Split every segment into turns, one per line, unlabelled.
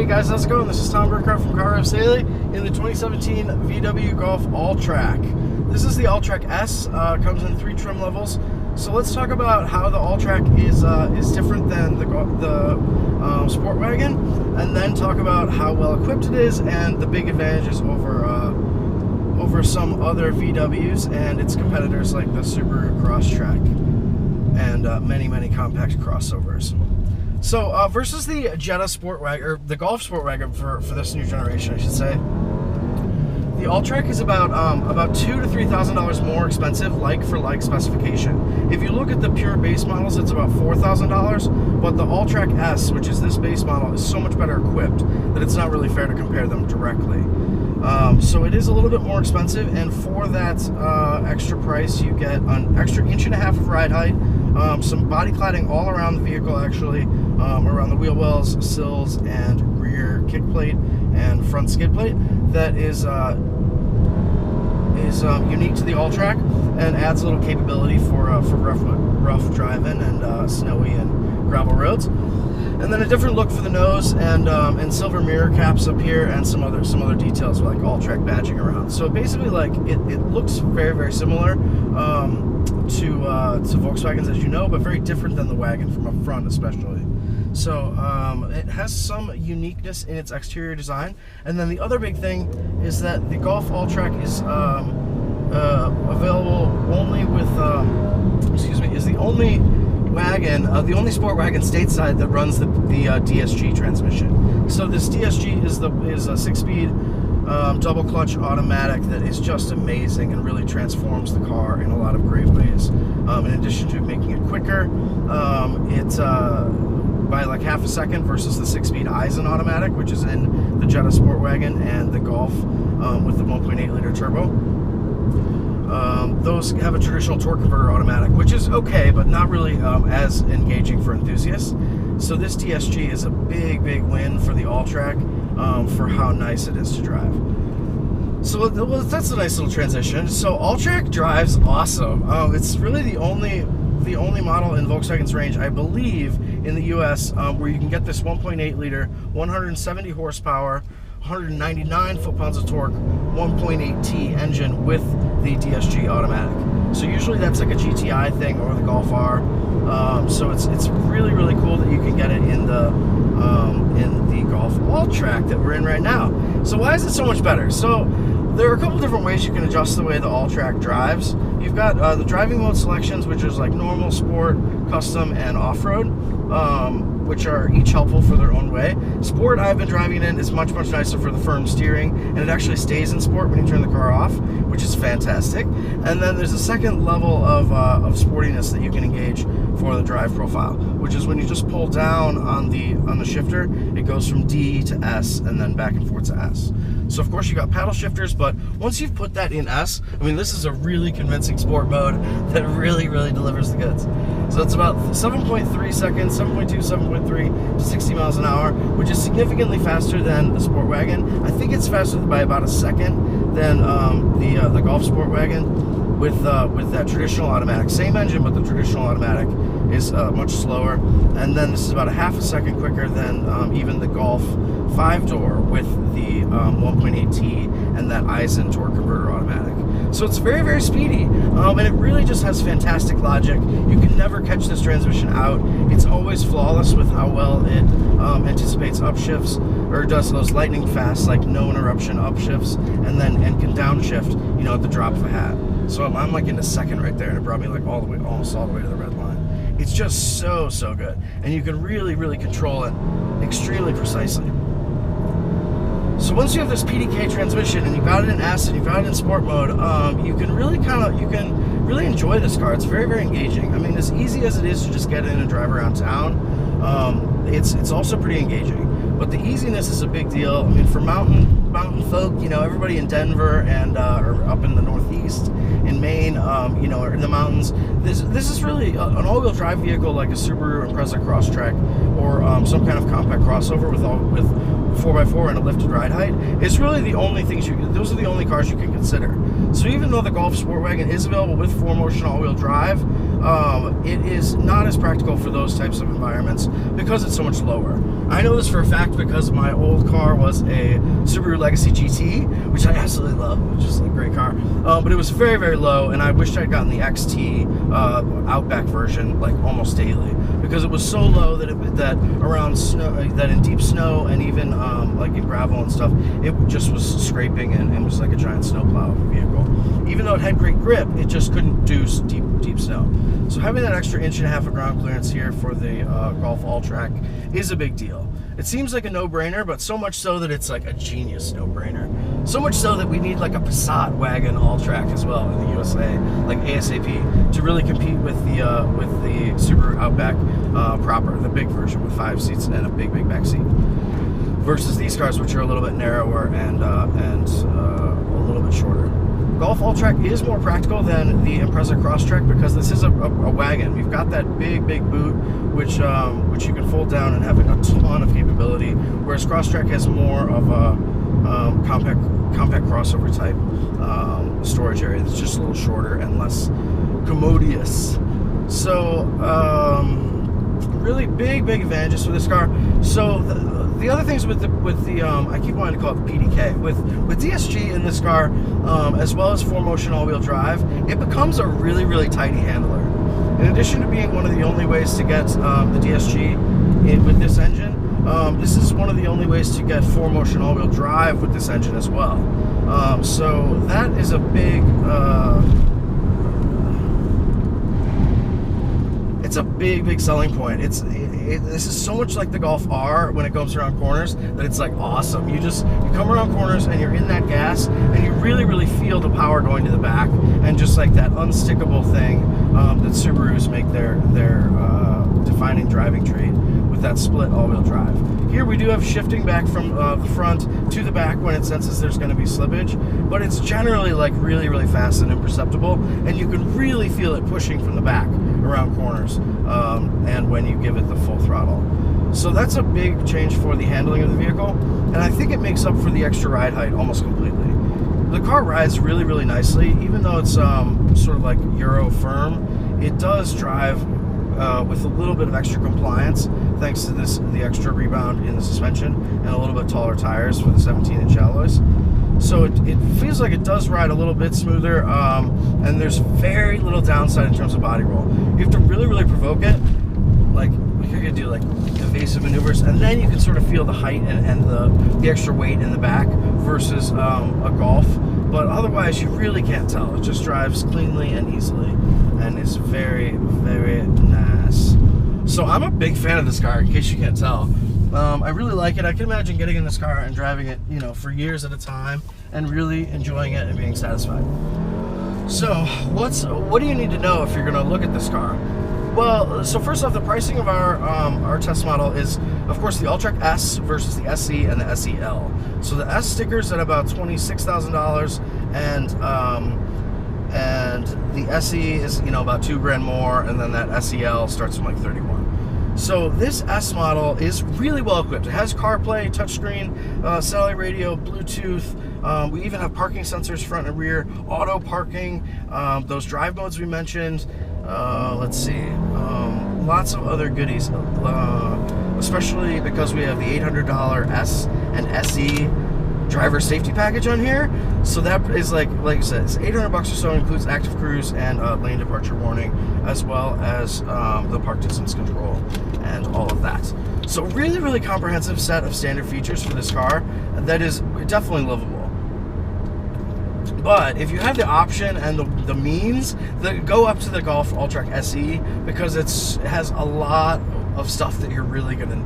Hey guys, how's it going? This is Tom Burkhardt from Car Rev Saley in the 2017 VW Golf Alltrack. This is the Alltrack S, comes in 3 trim levels. So let's talk about how the Alltrack is different than the Sportwagen, and then talk about how well equipped it is and the big advantages over some other VWs and its competitors like the Subaru Crosstrek and many compact crossovers. So versus the Jetta Sportwagen, or the Golf Sportwagen for this new generation, I should say, the Alltrack is about $2,000 to $3,000 more expensive, like for like specification. If you look at the pure base models, it's about $4,000, but the Alltrack S, which is this base model, is so much better equipped that it's not really fair to compare them directly. So it is a little bit more expensive, and for that extra price, you get an extra 1.5 inches of ride height, some body cladding all around the vehicle, actually, around the wheel wells, sills, and rear kick plate and front skid plate. That is unique to the Alltrack and adds a little capability for rough driving and snowy and gravel roads. And then a different look for the nose and silver mirror caps up here, and some other details like Alltrack badging around. So basically, like it looks very similar to Volkswagens, as you know, but very different than the wagon from up front, especially. So it has some uniqueness in its exterior design. And then the other big thing is that the Golf Alltrack is available only with, is the only wagon, the only sport wagon stateside that runs the DSG transmission. So this DSG is a 6-speed double clutch automatic that is just amazing and really transforms the car in a lot of great ways. In addition to making it quicker, it's by like half a second versus the 6-speed Eisen automatic, which is in the Jetta Sportwagen and the Golf with the 1.8 liter turbo. Those have a traditional torque converter automatic, which is okay, but not really as engaging for enthusiasts. So this DSG is a big win for the Alltrack for how nice it is to drive. So that's a nice little transition. So Alltrack drives awesome. It's really the only model in Volkswagen's range, I believe, in the US where you can get this 1.8 liter, 170 horsepower, 199 foot-pounds of torque, 1.8T engine with the DSG automatic. So usually that's like a GTI thing or the Golf R. So it's really cool that you can get it in the Golf Alltrack that we're in right now. So why is it so much better? So there are a couple different ways you can adjust the way the Alltrack drives. You've got the driving mode selections, which is like normal, sport, custom, and off-road, which are each helpful for their own way. Sport, I've been driving in, is much nicer for the firm steering, and it actually stays in sport when you turn the car off, which is fantastic. And then there's a second level of sportiness that you can engage for the drive profile, which is when you just pull down on the shifter, it goes from D to S and then back and forth to S. So of course you got paddle shifters, but once you've put that in S, I mean, this is a really convincing sport mode that really delivers the goods. So it's about 7.3 seconds, 7.2, 7.3 to 60 miles an hour, which is significantly faster than the Sportwagen. I think it's faster by about a second than the Golf Sportwagen with that traditional automatic. Same engine, but the traditional automatic is much slower. And then this is about a half a second quicker than even the Golf 5-door with the 1.8T and that Eisen torque converter automatic. So it's very speedy, and it really just has fantastic logic. You can never catch this transmission out. It's always flawless with how well it anticipates upshifts, or does those lightning fast, like no interruption upshifts, and can downshift, you know, at the drop of a hat. So I'm like in a second right there, and it brought me like almost all the way to the red line. It's just so good, and you can really control it extremely precisely. So once you have this PDK transmission and you've got it in S and you've got it in sport mode, you can really enjoy this car. It's very engaging. I mean, as easy as it is to just get in and drive around town, it's also pretty engaging. But the easiness is a big deal. I mean, for mountain folk, you know, everybody in Denver and or up in the Northeast, in Maine, you know, or in the mountains, this is really an all-wheel drive vehicle like a Subaru Impreza Crosstrek or some kind of compact crossover with 4x4 and a lifted ride height. It's really the only things those are the only cars you can consider. So even though the Golf Sportwagen is available with 4Motion all-wheel drive, it is not as practical for those types of environments because it's so much lower. I know this for a fact because my old car was a Subaru Legacy GT, which I absolutely love, which is a great car. But it was very, very low, and I wished I'd gotten the XT Outback version like almost daily because it was so low that around snow, that in deep snow and even like in gravel and stuff, it just was scraping and was like a giant snowplow vehicle. Even though it had great grip, it just couldn't do deep snow. So having that extra 1.5 inches of ground clearance here for the Golf Alltrack is a big deal. It seems like a no-brainer, but so much so that it's like a genius no-brainer. So much so that we need like a Passat wagon Alltrack as well in the USA, like ASAP, to really compete with the Subaru Outback proper, the big version with 5 seats and a big back seat, versus these cars, which are a little bit narrower and a little bit shorter. Golf Alltrack is more practical than the Impreza Crosstrek because this is a wagon. We've got that big boot, which you can fold down and have a ton of capability, whereas Crosstrek has more of a compact crossover type storage area that's just a little shorter and less commodious. So really big advantages for this car. So the other things with the I keep wanting to call it the PDK with DSG in this car, as well as 4Motion all-wheel drive, it becomes a really tidy handler. In addition to being one of the only ways to get the DSG with this engine, this is one of the only ways to get 4Motion all-wheel drive with this engine as well. So that is a big it's a big selling point. This is so much like the Golf R when it goes around corners that it's like awesome. You come around corners and you're in that gas and you really feel the power going to the back and just like that unstickable thing that Subarus make their defining driving trait with that split all-wheel drive. Here we do have shifting back from the front to the back when it senses there's going to be slippage, but it's generally like really fast and imperceptible, and you can really feel it pushing from the back around corners and when you give it the full throttle. So that's a big change for the handling of the vehicle, and I think it makes up for the extra ride height almost completely. The car rides really nicely, even though it's sort of like Euro firm. It does drive with a little bit of extra compliance thanks to the extra rebound in the suspension and a little bit taller tires for the 17-inch alloys. So it feels like it does ride a little bit smoother, and there's very little downside in terms of body roll. You have to really provoke it. Like you're gonna do like evasive maneuvers, and then you can sort of feel the height and the extra weight in the back versus a Golf. But otherwise, you really can't tell. It just drives cleanly and easily, and is very nice. So I'm a big fan of this car, in case you can't tell. I really like it. I can imagine getting in this car and driving it, for years at a time, and really enjoying it and being satisfied. So what do you need to know if you're going to look at this car? Well, so first off, the pricing of our test model is, of course, the Alltrack S versus the SE and the SEL. So the S sticker's at about $26,000, and the SE is about $2,000 more, and then that SEL starts from like $31,000. So this S model is really well equipped. It has CarPlay, touchscreen, satellite radio, Bluetooth. We even have parking sensors front and rear, auto parking, those drive modes we mentioned. Let's see, lots of other goodies, especially because we have the $800 S and SE driver safety package on here. So that is like I said, it's $800 or so, includes active cruise and lane departure warning, as well as the park distance control and all of that. So really comprehensive set of standard features for this car that is definitely livable. But if you have the option and the means, go up to the Golf Alltrack SE, because it has a lot of stuff that you're really gonna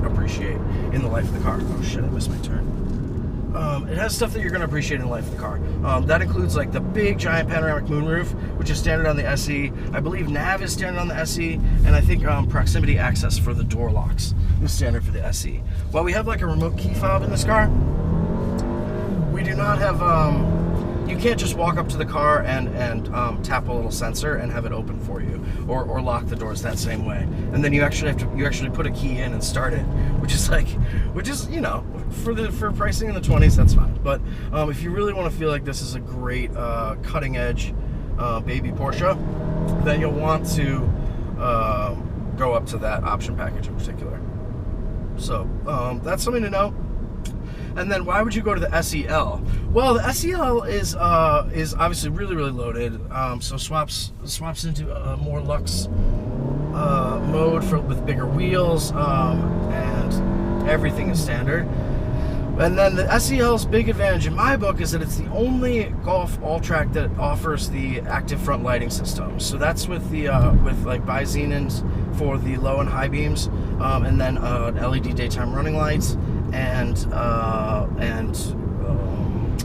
appreciate in the life of the car. Oh shit, I missed my turn. It has stuff that you're gonna appreciate in the life of the car. That includes like the big giant panoramic moonroof, which is standard on the SE. I believe nav is standard on the SE, and I think proximity access for the door locks is standard for the SE. While we have like a remote key fob in this car, we do not have you can't just walk up to the car and tap a little sensor and have it open for you, or lock the doors that same way. And then you actually put a key in and start it, which is for pricing in the 20s, that's fine. But if you really want to feel like this is a great cutting edge baby Porsche, then you'll want to go up to that option package in particular. So that's something to know. And then why would you go to the SEL? Well, the SEL is obviously really, really loaded. So swaps into a more luxe mode with bigger wheels, and everything is standard. And then the SEL's big advantage in my book is that it's the only Golf Alltrack that offers the active front lighting system. So that's with the with like bi-xenons for the low and high beams, and then LED daytime running lights and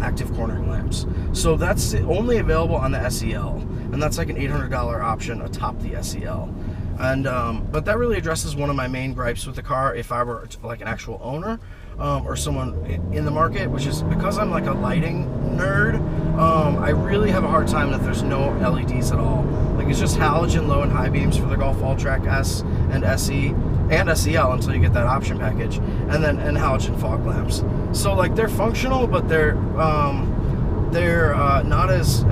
active cornering lamps. So that's only available on the SEL, and that's like an $800 option atop the SEL. And but that really addresses one of my main gripes with the car if I were like an actual owner, or someone in the market, which is because I'm like a lighting nerd. I really have a hard time that there's no LEDs at all. Like it's just halogen low and high beams for the Golf Alltrack S and SE and SEL until you get that option package, and halogen fog lamps. So like they're functional, but they're not as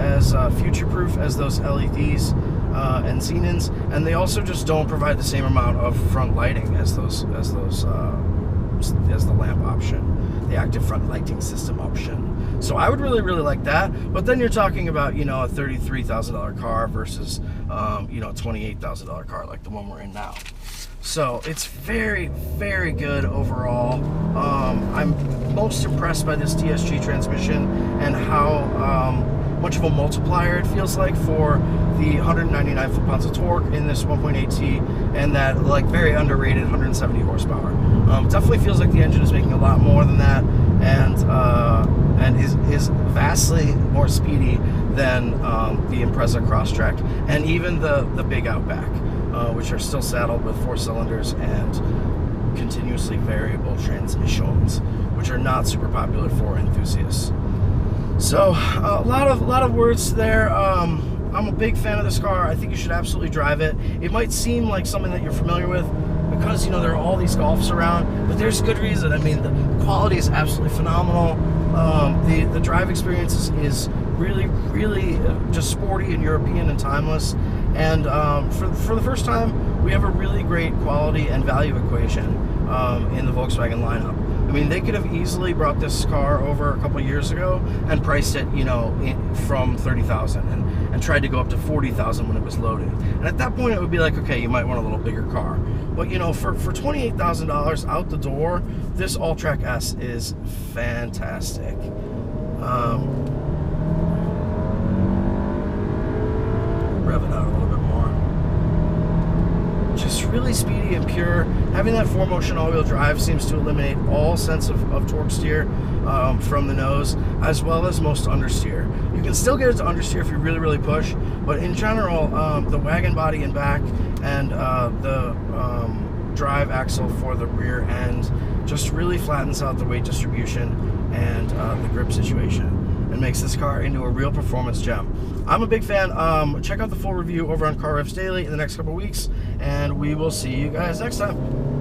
future-proof as those LEDs and xenons, and they also just don't provide the same amount of front lighting as the lamp option, the active front lighting system option. So I would really, really like that. But then you're talking about, you know, a $33,000 car versus, you know, a $28,000 car like the one we're in now. So it's very, very good overall. I'm most impressed by this DSG transmission and how much of a multiplier it feels like for the 199 foot-pounds of torque in this 1.8T and that like very underrated 170 horsepower. It definitely feels like the engine is making a lot more than that, and is vastly more speedy than the Impreza Crosstrek and even the big Outback, which are still saddled with 4 cylinders and continuously variable transmissions, which are not super popular for enthusiasts. So a lot of words there. I'm a big fan of this car. I think you should absolutely drive it. It might seem like something that you're familiar with because, you know, there are all these Golfs around, but there's good reason. I mean, the quality is absolutely phenomenal. The drive experience is really, really just sporty and European and timeless. And for the first time, we have a really great quality and value equation in the Volkswagen lineup. I mean, they could have easily brought this car over a couple of years ago and priced it, you know, from $30,000 and tried to go up to $40,000 when it was loaded. And at that point, it would be like, okay, you might want a little bigger car. But, you know, for $28,000 out the door, this Alltrack S is fantastic. Rev it out a little bit more. Just really speedy and pure. Having that 4Motion all-wheel drive seems to eliminate all sense of torque steer from the nose, as well as most understeer. You can still get it to understeer if you really, really push, but in general, the wagon body and back and the drive axle for the rear end just really flattens out the weight distribution and the grip situation, and makes this car into a real performance gem. I'm a big fan. Check out the full review over on Car Revs Daily in the next couple weeks, and we will see you guys next time.